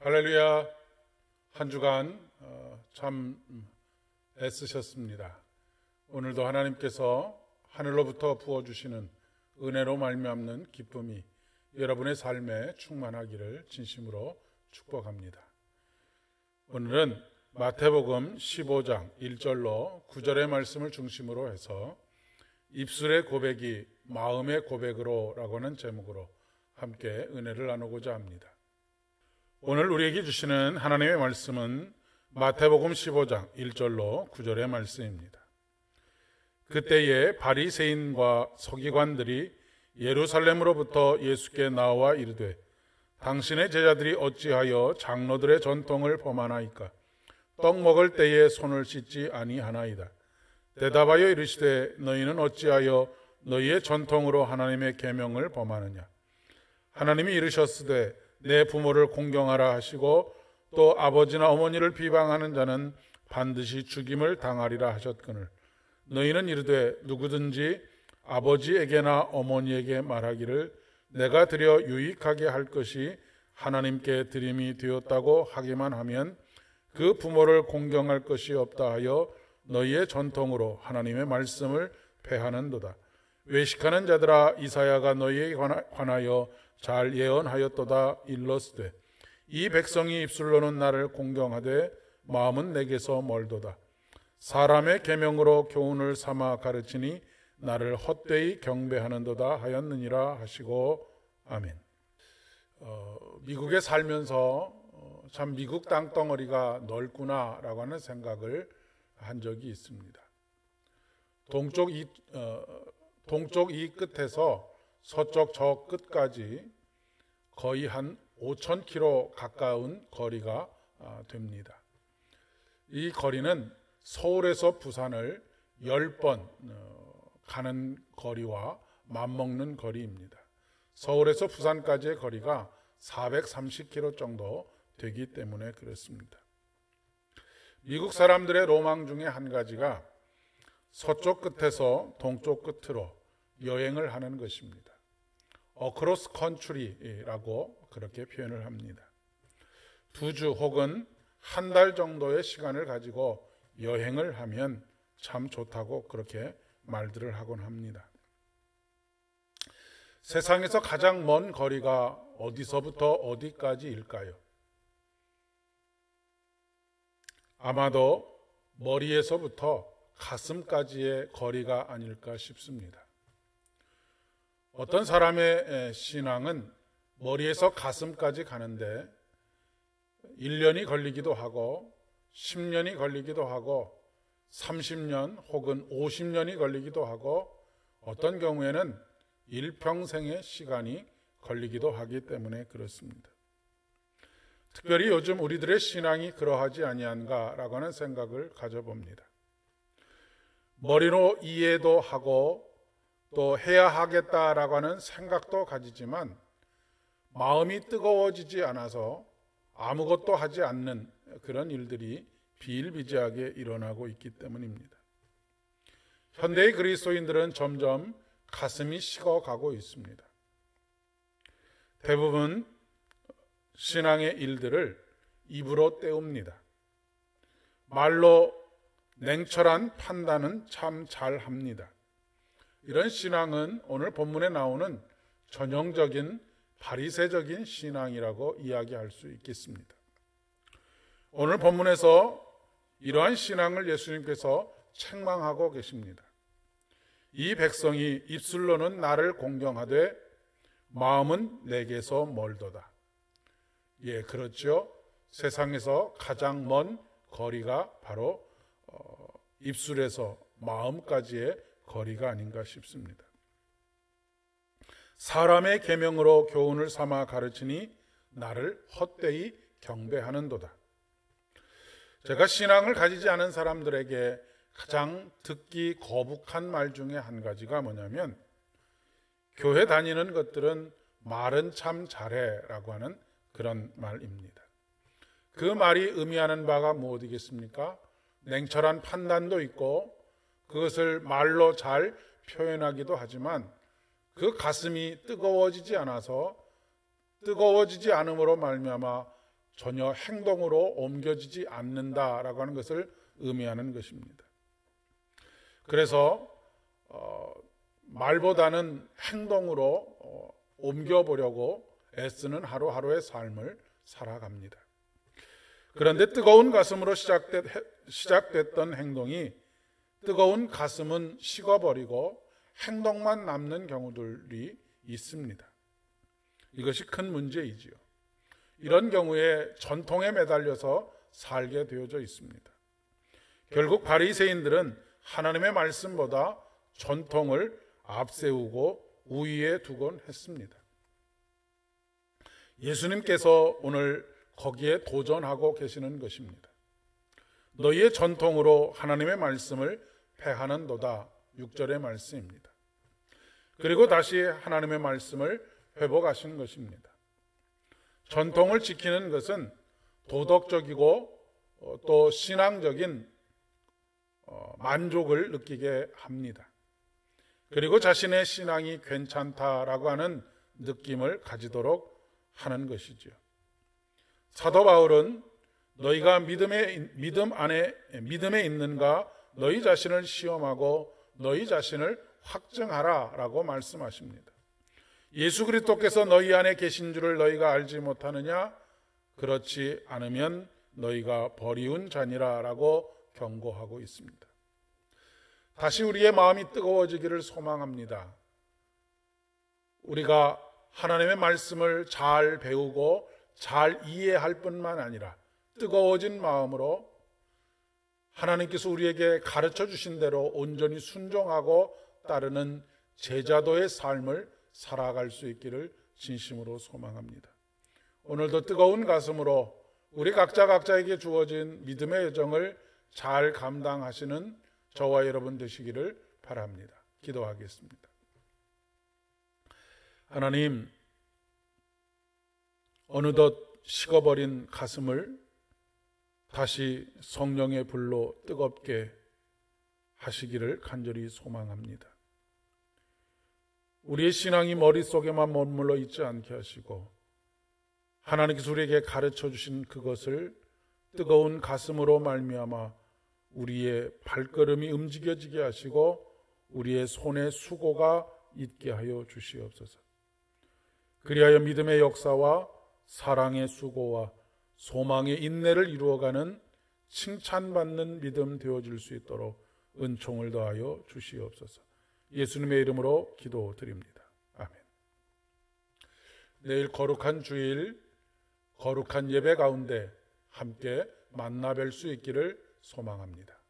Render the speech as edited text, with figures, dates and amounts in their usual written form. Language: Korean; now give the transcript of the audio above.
할렐루야. 한 주간 참 애쓰셨습니다. 오늘도 하나님께서 하늘로부터 부어주시는 은혜로 말미암는 기쁨이 여러분의 삶에 충만하기를 진심으로 축복합니다. 오늘은 마태복음 15장 1절로 9절의 말씀을 중심으로 해서 입술의 고백이 마음의 고백으로 라고 하는 제목으로 함께 은혜를 나누고자 합니다. 오늘 우리에게 주시는 하나님의 말씀은 마태복음 15장 1절로 9절의 말씀입니다. 그때에 바리새인과 서기관들이 예루살렘으로부터 예수께 나와 이르되 당신의 제자들이 어찌하여 장로들의 전통을 범하나이까? 떡 먹을 때에 손을 씻지 아니하나이다. 대답하여 이르시되 너희는 어찌하여 너희의 전통으로 하나님의 계명을 범하느냐? 하나님이 이르셨으되 내 부모를 공경하라 하시고 또 아버지나 어머니를 비방하는 자는 반드시 죽임을 당하리라 하셨거늘 너희는 이르되 누구든지 아버지에게나 어머니에게 말하기를 내가 드려 유익하게 할 것이 하나님께 드림이 되었다고 하기만 하면 그 부모를 공경할 것이 없다 하여 너희의 전통으로 하나님의 말씀을 폐하는도다. 외식하는 자들아 이사야가 너희에 관하여 잘 예언하였도다. 일러스되 이 백성이 입술로는 나를 공경하되 마음은 내게서 멀도다. 사람의 계명으로 교훈을 삼아 가르치니 나를 헛되이 경배하는도다 하였느니라 하시고 아멘. 미국에 살면서 참 미국 땅덩어리가 넓구나라고 하는 생각을 한 적이 있습니다. 동쪽 이 끝에서 서쪽 저 끝까지 거의 한 5,000km 가까운 거리가 됩니다. 이 거리는 서울에서 부산을 10번 가는 거리와 맞먹는 거리입니다. 서울에서 부산까지의 거리가 430km 정도 되기 때문에 그렇습니다. 미국 사람들의 로망 중에 한 가지가 서쪽 끝에서 동쪽 끝으로 여행을 하는 것입니다. 어크로스 컨트리라고 그렇게 표현을 합니다. 2주 혹은 한 달 정도의 시간을 가지고 여행을 하면 참 좋다고 그렇게 말들을 하곤 합니다. 세상에서 가장 먼 거리가 어디서부터 어디까지일까요? 아마도 머리에서부터 가슴까지의 거리가 아닐까 싶습니다. 어떤 사람의 신앙은 머리에서 가슴까지 가는데 1년이 걸리기도 하고 10년이 걸리기도 하고 30년 혹은 50년이 걸리기도 하고 어떤 경우에는 일평생의 시간이 걸리기도 하기 때문에 그렇습니다. 특별히 요즘 우리들의 신앙이 그러하지 아니한가라고 하는 생각을 가져봅니다. 머리로 이해도 하고 또 해야 하겠다라고 하는 생각도 가지지만 마음이 뜨거워지지 않아서 아무것도 하지 않는 그런 일들이 비일비재하게 일어나고 있기 때문입니다. 현대의 그리스도인들은 점점 가슴이 식어가고 있습니다. 대부분 신앙의 일들을 입으로 때웁니다. 말로 냉철한 판단은 참 잘합니다. 이런 신앙은 오늘 본문에 나오는 전형적인 바리새적인 신앙이라고 이야기할 수 있겠습니다. 오늘 본문에서 이러한 신앙을 예수님께서 책망하고 계십니다. 이 백성이 입술로는 나를 공경하되 마음은 내게서 멀도다. 예, 그렇죠. 세상에서 가장 먼 거리가 바로 입술에서 마음까지의 거리가 아닌가 싶습니다. 사람의 계명으로 교훈을 삼아 가르치니 나를 헛되이 경배하는도다. 제가 신앙을 가지지 않은 사람들에게 가장 듣기 거북한 말 중에 한 가지가 뭐냐면 교회 다니는 것들은 말은 참 잘해 라고 하는 그런 말입니다. 그 말이 의미하는 바가 무엇이겠습니까? 냉철한 판단도 있고 그것을 말로 잘 표현하기도 하지만 그 가슴이 뜨거워지지 않아서 뜨거워지지 않음으로 말미암아 전혀 행동으로 옮겨지지 않는다라고 하는 것을 의미하는 것입니다. 그래서 말보다는 행동으로 옮겨보려고 애쓰는 하루하루의 삶을 살아갑니다. 그런데 뜨거운 가슴으로 시작됐던 행동이 뜨거운 가슴은 식어버리고 행동만 남는 경우들이 있습니다. 이것이 큰 문제이지요. 이런 경우에 전통에 매달려서 살게 되어져 있습니다. 결국 바리새인들은 하나님의 말씀보다 전통을 앞세우고 우위에 두곤 했습니다. 예수님께서 오늘 거기에 도전하고 계시는 것입니다. 너희의 전통으로 하나님의 말씀을 패하는도다. 6절의 말씀입니다. 그리고 다시 하나님의 말씀을 회복하시는 것입니다. 전통을 지키는 것은 도덕적이고 또 신앙적인 만족을 느끼게 합니다. 그리고 자신의 신앙이 괜찮다라고 하는 느낌을 가지도록 하는 것이지요. 사도 바울은 너희가 믿음에 있는가 너희 자신을 시험하고 너희 자신을 확증하라라고 말씀하십니다. 예수 그리스도께서 너희 안에 계신 줄을 너희가 알지 못하느냐? 그렇지 않으면 너희가 버리운 자니라라고 경고하고 있습니다. 다시 우리의 마음이 뜨거워지기를 소망합니다. 우리가 하나님의 말씀을 잘 배우고 잘 이해할 뿐만 아니라 뜨거워진 마음으로 하나님께서 우리에게 가르쳐 주신 대로 온전히 순종하고 따르는 제자도의 삶을 살아갈 수 있기를 진심으로 소망합니다. 오늘도 뜨거운 가슴으로 우리 각자에게 주어진 믿음의 여정을 잘 감당하시는 저와 여러분 되시기를 바랍니다. 기도하겠습니다. 하나님, 어느덧 식어버린 가슴을 다시 성령의 불로 뜨겁게 하시기를 간절히 소망합니다. 우리의 신앙이 머릿속에만 머물러 있지 않게 하시고 하나님께서 우리에게 가르쳐 주신 그것을 뜨거운 가슴으로 말미암아 우리의 발걸음이 움직여지게 하시고 우리의 손에 수고가 있게 하여 주시옵소서. 그리하여 믿음의 역사와 사랑의 수고와 소망의 인내를 이루어가는 칭찬받는 믿음 되어질 수 있도록 은총을 더하여 주시옵소서. 예수님의 이름으로 기도드립니다. 아멘. 내일 거룩한 주일, 거룩한 예배 가운데 함께 만나 뵐 수 있기를 소망합니다.